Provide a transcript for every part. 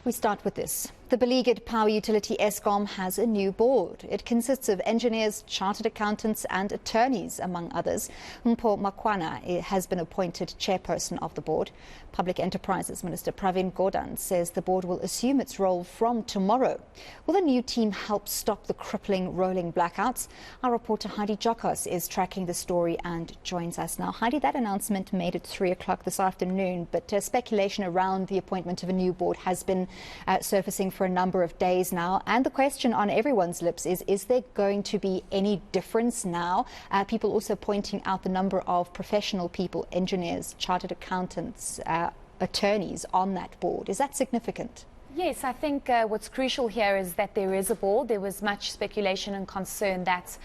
We start with this. The beleaguered power utility Eskom has a new board. It consists of engineers, chartered accountants and attorneys, among others. Mpho Makwana has been appointed chairperson of the board. Public Enterprises Minister Gordhan says the board will assume its role from tomorrow. Will the new team help stop the crippling rolling blackouts? Our reporter Heidi Giokos is tracking the story and joins us now. Heidi, that announcement made at 3 o'clock this afternoon, but speculation around the appointment of a new board has been surfacing for a number of days now. And the question on everyone's lips is there going to be any difference now? People also pointing out the number of professional people, engineers, chartered accountants, attorneys on that board. Is that significant? Yes, I think what's crucial here is that there is a board. There was much speculation and concern that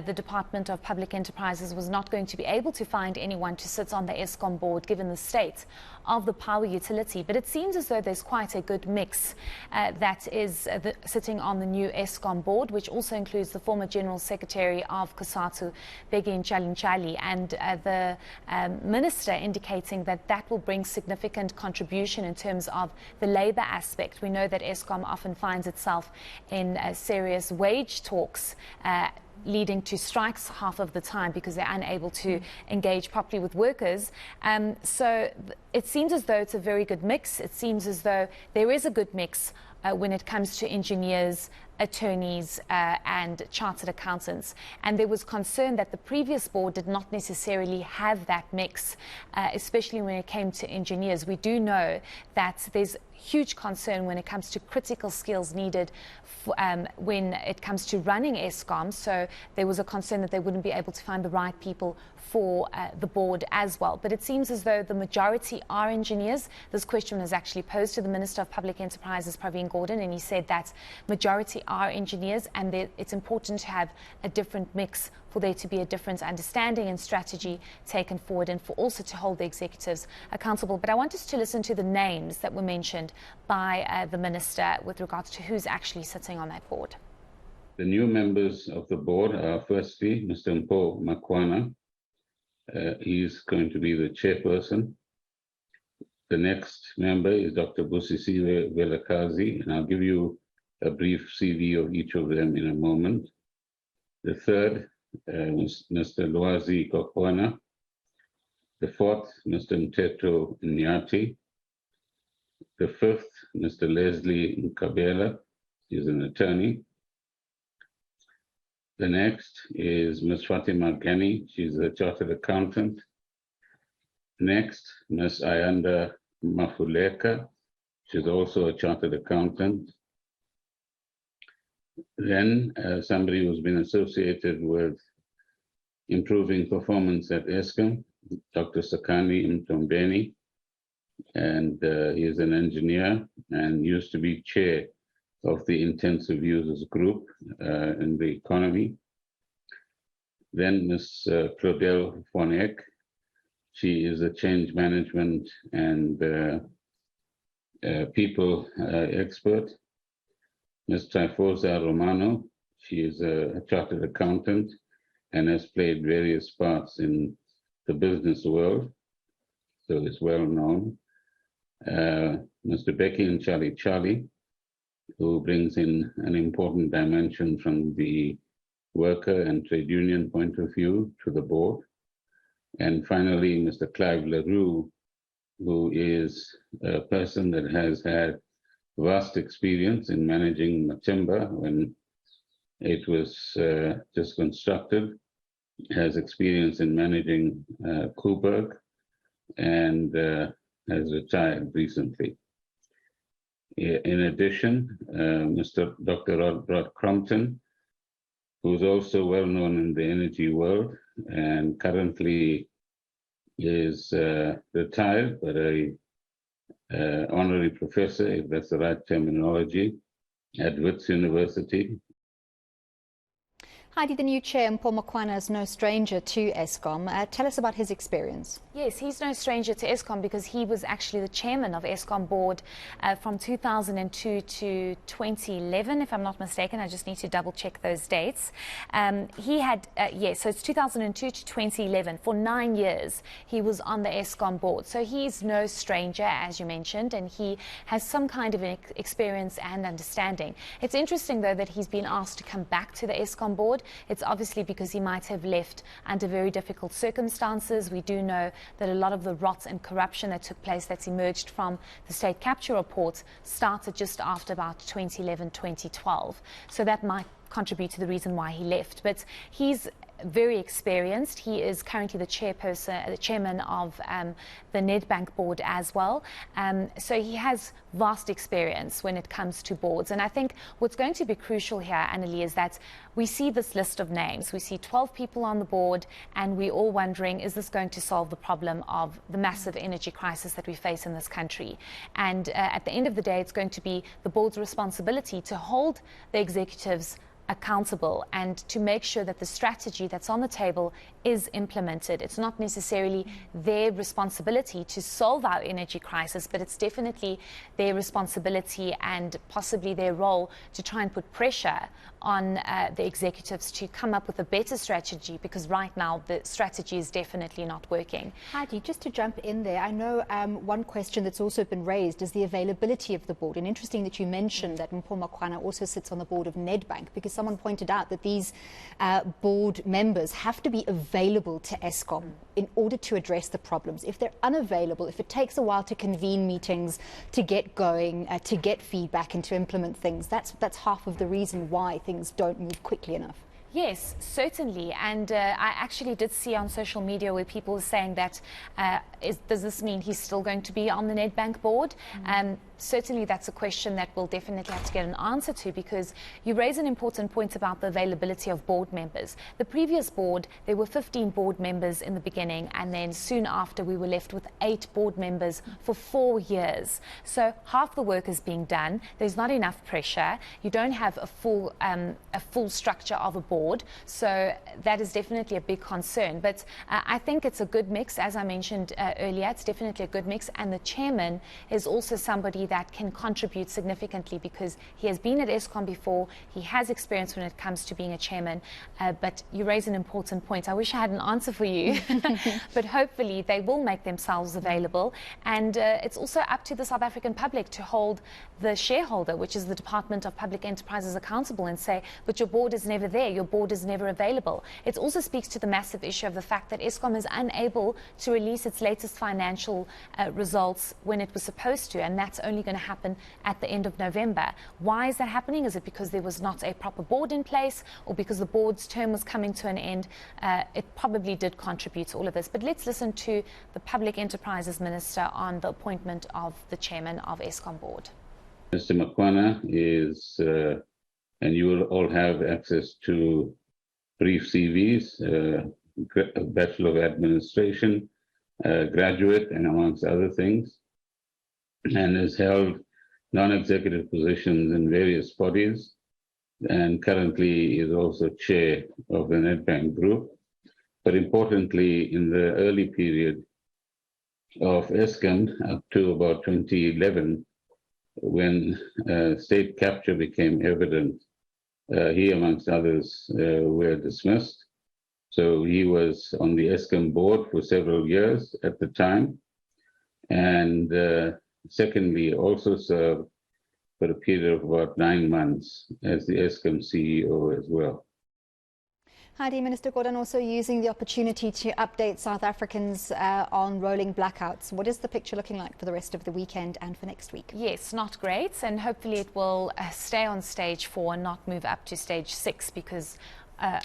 the Department of Public Enterprises was not going to be able to find anyone to sit on the Eskom board given the state of the power utility. But it seems as though there's quite a good mix that is sitting on the new Eskom board, which also includes the former General Secretary of COSATU, Bheki Ntshalintshali, and the Minister indicating that that will bring significant contribution in terms of the labour aspect. We know that Eskom often finds itself in serious wage talks leading to strikes half of the time because they're unable to engage properly with workers. So it seems as though it's a very good mix. It seems as though there is a good mix when it comes to engineers, attorneys and chartered accountants. And there was concern that the previous board did not necessarily have that mix, especially when it came to engineers. We do know that there's huge concern when it comes to critical skills needed when it comes to running Eskom. So there was a concern that they wouldn't be able to find the right people for the board as well. But it seems as though the majority are engineers. This question was actually posed to the Minister of Public Enterprises, Gordhan, and he said that majority are engineers and it's important to have a different mix for there to be a different understanding and strategy taken forward and for also to hold the executives accountable. But I want us to listen to the names that were mentioned by the Minister with regards to who's actually sitting on that board. The new members of the board are firstly Mr. Mpho Makwana. He is going to be the chairperson. The next member is Dr. Busisiwe Velakazi, and I'll give you a brief CV of each of them in a moment. The third was Mr. Lwazi Kokwana. The fourth, Mr. Mteto Nyati. The fifth, Mr. Leslie Nkabela, he's an attorney. The next is Ms. Fatima Gani, she's a chartered accountant. Next, Ms. Ayanda Mafuleka, she's also a chartered accountant. Then somebody who's been associated with improving performance at Eskom, Dr. Sakani Mtombeni, and he is an engineer and used to be chair of the intensive users group in the economy. Then Ms. Claudel Fonek, she is a change management and people expert. Ms. Trifosa Romano, she is a chartered accountant and has played various parts in the business world, so it's well known. Mr. Bheki Ntshalintshali, who brings in an important dimension from the worker and trade union point of view to the board. And finally, Mr. Clive Leroux, who is a person that has had vast experience in managing Matimba when it was just constructed, has experience in managing Koeberg, and has retired recently. In addition, Dr. Rod Crompton, who's also well known in the energy world and currently is retired, but a honorary professor, if that's the right terminology, at Wits University. Heidi, the new chair, Mpho Makwana, is no stranger to Eskom. Tell us about his experience. Yes, he's no stranger to Eskom because he was actually the chairman of Eskom board from 2002 to 2011, if I'm not mistaken. I just need to double check those dates. So it's 2002 to 2011. For 9 years, he was on the Eskom board. So he's no stranger, as you mentioned, and he has some kind of experience and understanding. It's interesting, though, that he's been asked to come back to the Eskom board. It's obviously because he might have left under very difficult circumstances. We do know that a lot of the rot and corruption that took place, that's emerged from the state capture report, started just after about 2011, 2012. So that might contribute to the reason why he left. But he's very experienced. He is currently the chairman of the Nedbank board as well. So he has vast experience when it comes to boards. And I think what's going to be crucial here, Annalie, is that we see this list of names. We see 12 people on the board, and we're all wondering, is this going to solve the problem of the massive energy crisis that we face in this country? And at the end of the day, it's going to be the board's responsibility to hold the executives accountable and to make sure that the strategy that's on the table is implemented. It's not necessarily their responsibility to solve our energy crisis, but it's definitely their responsibility and possibly their role to try and put pressure on the executives to come up with a better strategy, because right now the strategy is definitely not working. Heidi, just to jump in there, I know one question that's also been raised is the availability of the board. And interesting that you mentioned that Mpho Makwana also sits on the board of Nedbank, because someone pointed out that these board members have to be available to Eskom in order to address the problems. If they're unavailable, if it takes a while to convene meetings, to get going, to get feedback and to implement things, that's half of the reason why things don't move quickly enough. Yes, certainly. And I actually did see on social media where people were saying that, does this mean he's still going to be on the Nedbank board? Certainly that's a question that we'll definitely have to get an answer to, because you raise an important point about the availability of board members. The previous board, there were 15 board members in the beginning, and then soon after we were left with 8 board members for 4 years. So half the work is being done. There's not enough pressure. You don't have a full structure of a board. So that is definitely a big concern. But I think it's a good mix, as I mentioned earlier. It's definitely a good mix. And the chairman is also somebody that can contribute significantly, because he has been at Eskom before. He has experience when it comes to being a chairman. But you raise an important point. I wish I had an answer for you. But hopefully they will make themselves available. And it's also up to the South African public to hold the shareholder, which is the Department of Public Enterprises, accountable and say, but your board is never there. Your board is never available. It also speaks to the massive issue of the fact that Eskom is unable to release its latest financial results when it was supposed to, and that's only going to happen at the end of November. Why is that happening? Is it because there was not a proper board in place, or because the board's term was coming to an end? It probably did contribute to all of this. But let's listen to the Public Enterprises Minister on the appointment of the chairman of Eskom board. Mr. Makwana is, and you will all have access to brief CVs, Bachelor of Administration, graduate, and amongst other things, and has held non-executive positions in various bodies, and currently is also chair of the Nedbank group. But importantly, in the early period of Eskom up to about 2011, when state capture became evident, he, amongst others, were dismissed. So he was on the Eskom board for several years at the time. And secondly, also served for a period of about 9 months as the Eskom CEO as well. Heidi, Minister Gordhan also using the opportunity to update South Africans on rolling blackouts. What is the picture looking like for the rest of the weekend and for next week? Yes, not great, and hopefully it will stay on stage 4 and not move up to stage 6, because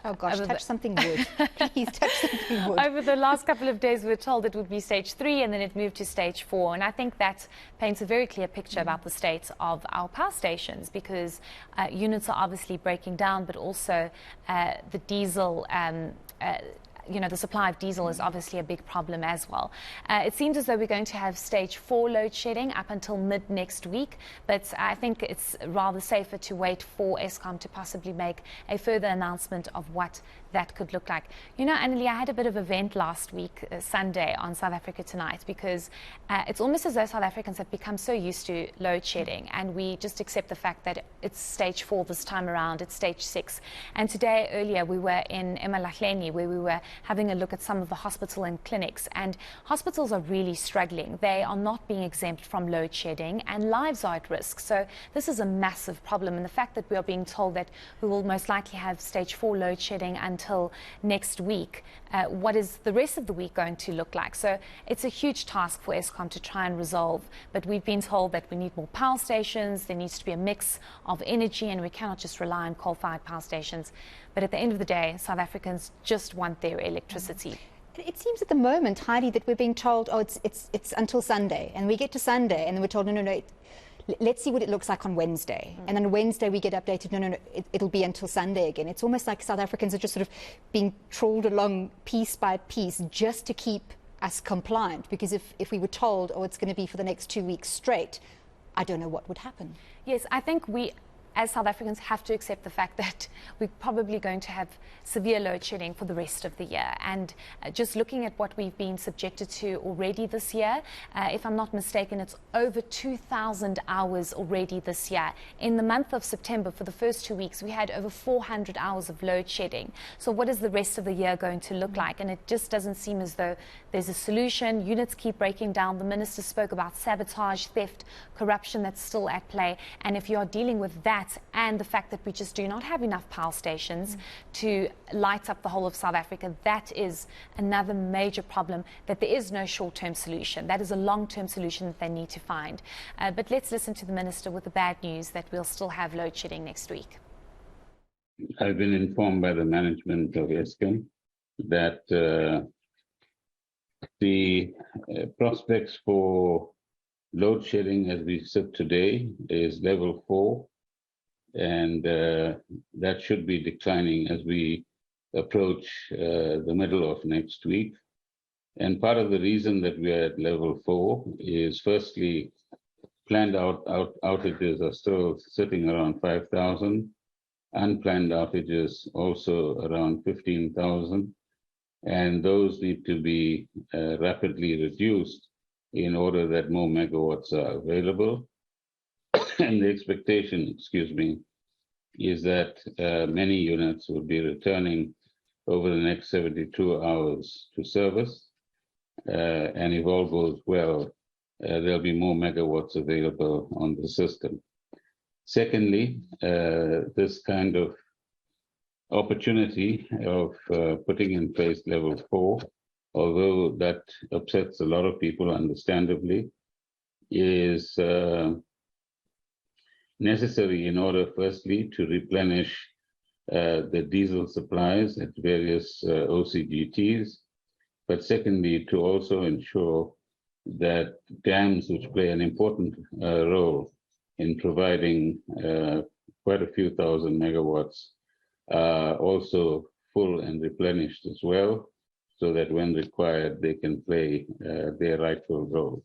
oh gosh, touch something wood. Please touch something wood. Over the last couple of days, we were told it would be stage 3 and then it moved to stage 4. And I think that paints a very clear picture about the state of our power stations, because units are obviously breaking down, but also the diesel the supply of diesel is obviously a big problem as well. It seems as though we're going to have stage 4 load shedding up until mid next week, but I think it's rather safer to wait for Eskom to possibly make a further announcement of what that could look like. Annelie, I had a bit of a vent last week, Sunday, on South Africa Tonight, because it's almost as though South Africans have become so used to load shedding, and we just accept the fact that it's stage 4 this time around, it's stage 6. And today, earlier, we were in eMalahleni, where we were having a look at some of the hospital and clinics, and hospitals are really struggling. They are not being exempt from load shedding, and lives are at risk. So this is a massive problem, and the fact that we are being told that we will most likely have stage 4 load shedding until next week, what is the rest of the week going to look like? So it's a huge task for Eskom to try and resolve, but we've been told that we need more power stations, there needs to be a mix of energy, and we cannot just rely on coal-fired power stations. But at the end of the day, South Africans just want their electricity. It seems at the moment, Heidi, that we're being told, oh, it's until Sunday, and we get to Sunday, and then we're told, no, let's see what it looks like on Wednesday. And then Wednesday we get updated, no, it'll be until Sunday again. It's almost like South Africans are just sort of being trawled along piece by piece just to keep us compliant. Because if we were told, oh, it's going to be for the next 2 weeks straight, I don't know what would happen. Yes, I think we, as South Africans, have to accept the fact that we're probably going to have severe load shedding for the rest of the year. And just looking at what we've been subjected to already this year, if I'm not mistaken, it's over 2,000 hours already this year. In the month of September, for the first 2 weeks, we had over 400 hours of load shedding. So what is the rest of the year going to look like? And it just doesn't seem as though there's a solution. Units keep breaking down. The minister spoke about sabotage, theft, corruption that's still at play. And if you're dealing with that, and the fact that we just do not have enough power stations to light up the whole of South Africa, that is another major problem, that there is no short-term solution. That is a long-term solution that they need to find. But let's listen to the minister with the bad news that we'll still have load shedding next week. I've been informed by the management of Eskom that the prospects for load shedding as we sit today is level 4. And that should be declining as we approach the middle of next week. And part of the reason that we are at level 4 is, firstly, planned outages are still sitting around 5,000, unplanned outages also around 15,000, and those need to be rapidly reduced in order that more megawatts are available. And the expectation, is that many units will be returning over the next 72 hours to service. And if all goes well, there'll be more megawatts available on the system. Secondly, this kind of opportunity of putting in place level 4, although that upsets a lot of people understandably, is necessary in order, firstly, to replenish the diesel supplies at various OCGTs, but secondly, to also ensure that dams, which play an important role in providing quite a few thousand megawatts, are also full and replenished as well, so that when required, they can play their rightful role.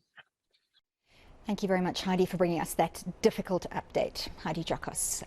Thank you very much, Heidi, for bringing us that difficult update. Heidi Giokos.